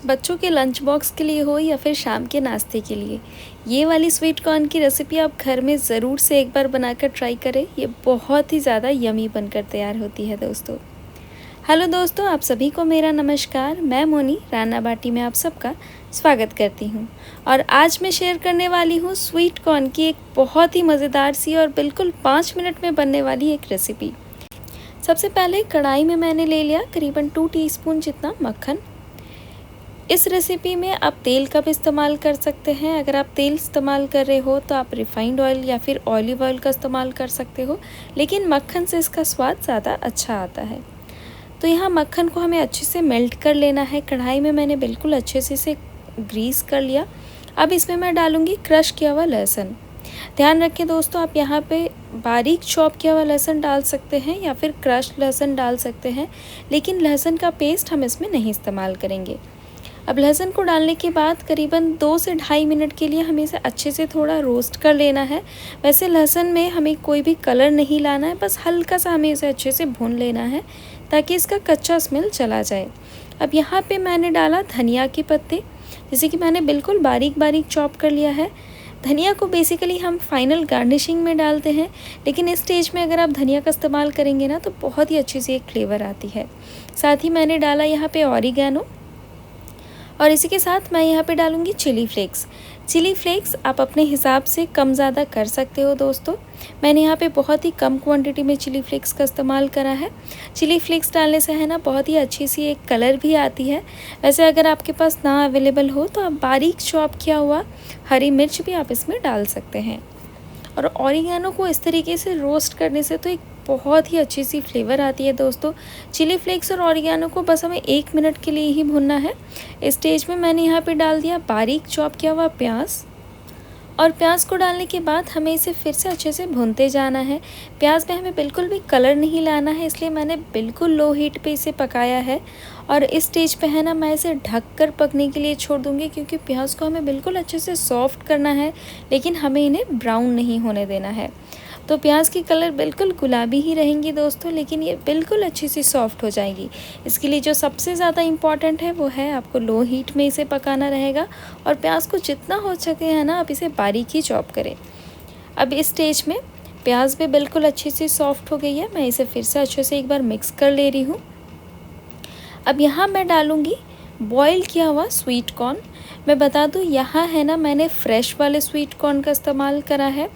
बच्चों के lunch box के लिए हो या फिर शाम के नाश्ते के लिए, ये वाली स्वीट कॉर्न की रेसिपी आप घर में ज़रूर से एक बार बनाकर ट्राई करें। ये बहुत ही ज़्यादा यमी बनकर तैयार होती है दोस्तों। हेलो दोस्तों, आप सभी को मेरा नमस्कार। मैं मोनी राना बाटी में आप सबका स्वागत करती हूँ और आज मैं शेयर करने वाली हूँ स्वीट कॉर्न की एक बहुत ही मज़ेदार सी और बिल्कुल 5 मिनट में बनने वाली एक रेसिपी। सबसे पहले कढ़ाई में मैंने ले लिया करीबन 2 टीस्पून जितना मक्खन। इस रेसिपी में आप तेल का भी इस्तेमाल कर सकते हैं। अगर आप तेल इस्तेमाल कर रहे हो तो आप रिफाइंड ऑयल या फिर ऑलिव ऑयल का इस्तेमाल कर सकते हो, लेकिन मक्खन से इसका स्वाद ज़्यादा अच्छा आता है। तो यहाँ मक्खन को हमें अच्छे से मेल्ट कर लेना है। कढ़ाई में मैंने बिल्कुल अच्छे से इसे ग्रीस कर लिया। अब इसमें मैं डालूँगी क्रश किया हुआ लहसुन। ध्यान रखें दोस्तों, आप यहाँ पे बारीक चॉप किया हुआ लहसुन डाल सकते हैं या फिर क्रश लहसुन डाल सकते हैं, लेकिन लहसुन का पेस्ट हम इसमें नहीं इस्तेमाल करेंगे। अब लहसुन को डालने के बाद करीबन 2 से ढाई मिनट के लिए हमें इसे अच्छे से थोड़ा रोस्ट कर लेना है। वैसे लहसुन में हमें कोई भी कलर नहीं लाना है, बस हल्का सा हमें इसे अच्छे से भून लेना है ताकि इसका कच्चा स्मेल चला जाए। अब यहाँ पे मैंने डाला धनिया के पत्ते, जैसे कि मैंने बिल्कुल बारीक बारीक चॉप कर लिया है। धनिया को बेसिकली हम फाइनल गार्निशिंग में डालते हैं, लेकिन इस स्टेज में अगर आप धनिया का इस्तेमाल करेंगे ना तो बहुत ही अच्छी सी एक फ्लेवर आती है। साथ ही मैंने डाला यहाँ पे ऑरिगेनो और इसी के साथ मैं यहाँ पे डालूँगी चिली फ्लेक्स। चिली फ्लेक्स आप अपने हिसाब से कम ज़्यादा कर सकते हो दोस्तों। मैंने यहाँ पे बहुत ही कम क्वांटिटी में चिली फ्लेक्स का इस्तेमाल करा है। चिली फ्लेक्स डालने से है ना बहुत ही अच्छी सी एक कलर भी आती है। वैसे अगर आपके पास ना अवेलेबल हो तो आप बारीक चॉप किया हुआ हरी मिर्च भी आप इसमें डाल सकते हैं। और ऑरिगेनो को इस तरीके से रोस्ट करने से तो एक बहुत ही अच्छी सी फ्लेवर आती है दोस्तों। चिली फ्लेक्स और ऑरिगेनो को बस हमें 1 मिनट के लिए ही भुनना है। इस स्टेज में मैंने यहाँ पे डाल दिया बारीक चॉप किया हुआ प्याज, और प्याज को डालने के बाद हमें इसे फिर से अच्छे से भूनते जाना है। प्याज में हमें बिल्कुल भी कलर नहीं लाना है, इसलिए मैंने बिल्कुल लो हीट पे इसे पकाया है। और इस स्टेज पे है ना मैं इसे ढक कर पकने के लिए छोड़ दूँगी, क्योंकि प्याज को हमें बिल्कुल अच्छे से सॉफ्ट करना है, लेकिन हमें इन्हें ब्राउन नहीं होने देना है। तो प्याज की कलर बिल्कुल गुलाबी ही रहेंगी दोस्तों, लेकिन ये बिल्कुल अच्छी सी सॉफ्ट हो जाएगी। इसके लिए जो सबसे ज़्यादा इम्पॉर्टेंट है वो है आपको लो हीट में इसे पकाना रहेगा, और प्याज को जितना हो सके है ना आप इसे बारीक ही चॉप करें। अब इस स्टेज में प्याज भी बिल्कुल अच्छी सी सॉफ्ट हो गई है। मैं इसे फिर से अच्छे से एक बार मिक्स कर ले रही हूँ। अब यहाँ मैं डालूँगी बॉईल किया हुआ स्वीट कॉर्न। मैं बता दूँ यहाँ है ना मैंने फ़्रेश वाले स्वीट कॉर्न का इस्तेमाल करा है।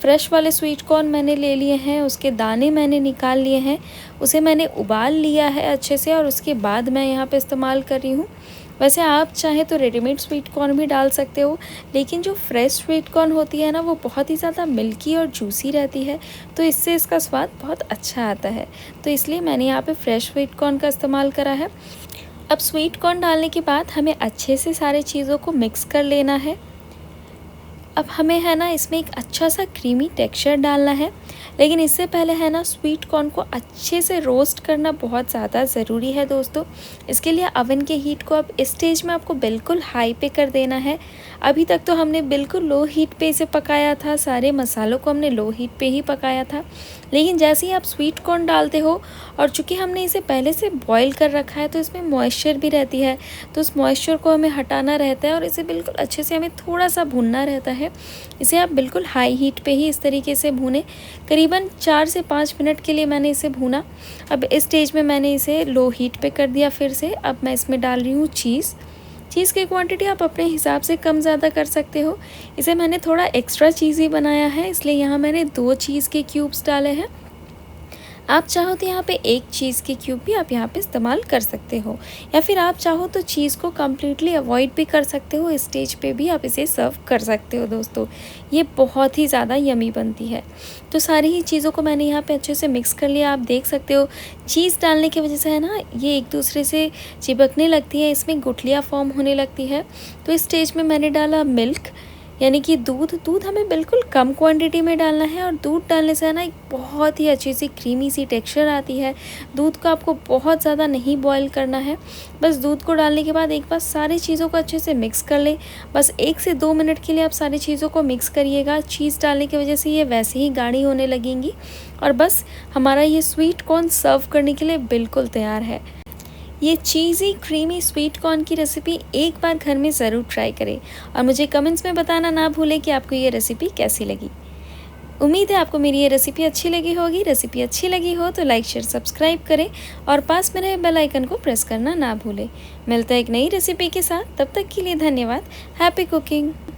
फ़्रेश वाले स्वीट कॉर्न मैंने ले लिए हैं, उसके दाने मैंने निकाल लिए हैं, उसे मैंने उबाल लिया है अच्छे से, और उसके बाद मैं यहाँ पे इस्तेमाल कर रही हूँ। वैसे आप चाहे तो रेडीमेड स्वीट कॉर्न भी डाल सकते हो, लेकिन जो फ्रेश स्वीट कॉर्न होती है ना वो बहुत ही ज़्यादा मिल्की और जूसी रहती है, तो इससे इसका स्वाद बहुत अच्छा आता है। तो इसलिए मैंने यहाँ पे फ्रेश स्वीट कॉर्न का इस्तेमाल करा है। अब स्वीट कॉर्न डालने के बाद हमें अच्छे से सारे चीज़ों को मिक्स कर लेना है। अब हमें है ना इसमें एक अच्छा सा क्रीमी टेक्सचर डालना है, लेकिन इससे पहले है ना स्वीट कॉर्न को अच्छे से रोस्ट करना बहुत ज़्यादा ज़रूरी है दोस्तों। इसके लिए अवन के हीट को अब इस स्टेज में आपको बिल्कुल हाई पे कर देना है। अभी तक तो हमने बिल्कुल लो हीट पे इसे पकाया था, सारे मसालों को हमने लो हीट पे ही पकाया था, लेकिन जैसे ही आप स्वीट कॉर्न डालते हो, और चूँकि हमने इसे पहले से बॉईल कर रखा है तो इसमें मॉइस्चर भी रहती है, तो उस मॉइस्चर को हमें हटाना रहता है और इसे बिल्कुल अच्छे से हमें थोड़ा सा भूनना रहता है। इसे आप बिल्कुल हाई हीट पे ही इस तरीके से भूनें। करीबन 4 से 5 मिनट के लिए मैंने इसे भूना। अब इस स्टेज में मैंने इसे लो हीट पे कर दिया फिर से। अब मैं इसमें डाल रही हूँ चीज़ की क्वांटिटी आप अपने हिसाब से कम ज़्यादा कर सकते हो। इसे मैंने थोड़ा एक्स्ट्रा चीज़ी बनाया है, इसलिए यहाँ मैंने 2 चीज़ के क्यूब्स डाले हैं। आप चाहो तो यहाँ पे 1 चीज़ के क्यूब भी आप यहाँ पे इस्तेमाल कर सकते हो, या फिर आप चाहो तो चीज़ को कम्प्लीटली अवॉइड भी कर सकते हो। इस स्टेज पे भी आप इसे सर्व कर सकते हो दोस्तों। ये बहुत ही ज़्यादा यमी बनती है। तो सारी ही चीज़ों को मैंने यहाँ पे अच्छे से मिक्स कर लिया। आप देख सकते हो चीज़ डालने की वजह से है ना ये एक दूसरे से चिपकने लगती है, इसमें गुठलियाँ फॉर्म होने लगती है। तो इस स्टेज में मैंने डाला मिल्क, यानी कि दूध हमें बिल्कुल कम क्वांटिटी में डालना है, और दूध डालने से है ना एक बहुत ही अच्छी सी क्रीमी सी टेक्सचर आती है। दूध को आपको बहुत ज़्यादा नहीं बॉईल करना है, बस दूध को डालने के बाद एक बार सारी चीज़ों को अच्छे से मिक्स कर लें। बस 1 से 2 मिनट के लिए आप सारी चीज़ों को मिक्स करिएगा। चीज़ डालने की वजह से ये वैसे ही गाढ़ी होने लगेंगी, और बस हमारा ये स्वीट कॉर्न सर्व करने के लिए बिल्कुल तैयार है। ये चीज़ी क्रीमी स्वीट कॉर्न की रेसिपी एक बार घर में ज़रूर ट्राई करें और मुझे कमेंट्स में बताना ना भूलें कि आपको ये रेसिपी कैसी लगी। उम्मीद है आपको मेरी ये रेसिपी अच्छी लगी होगी। रेसिपी अच्छी लगी हो तो लाइक शेयर सब्सक्राइब करें और पास में रहे बेल आइकन को प्रेस करना ना भूलें। मिलता है एक नई रेसिपी के साथ, तब तक के लिए धन्यवाद। Happy cooking.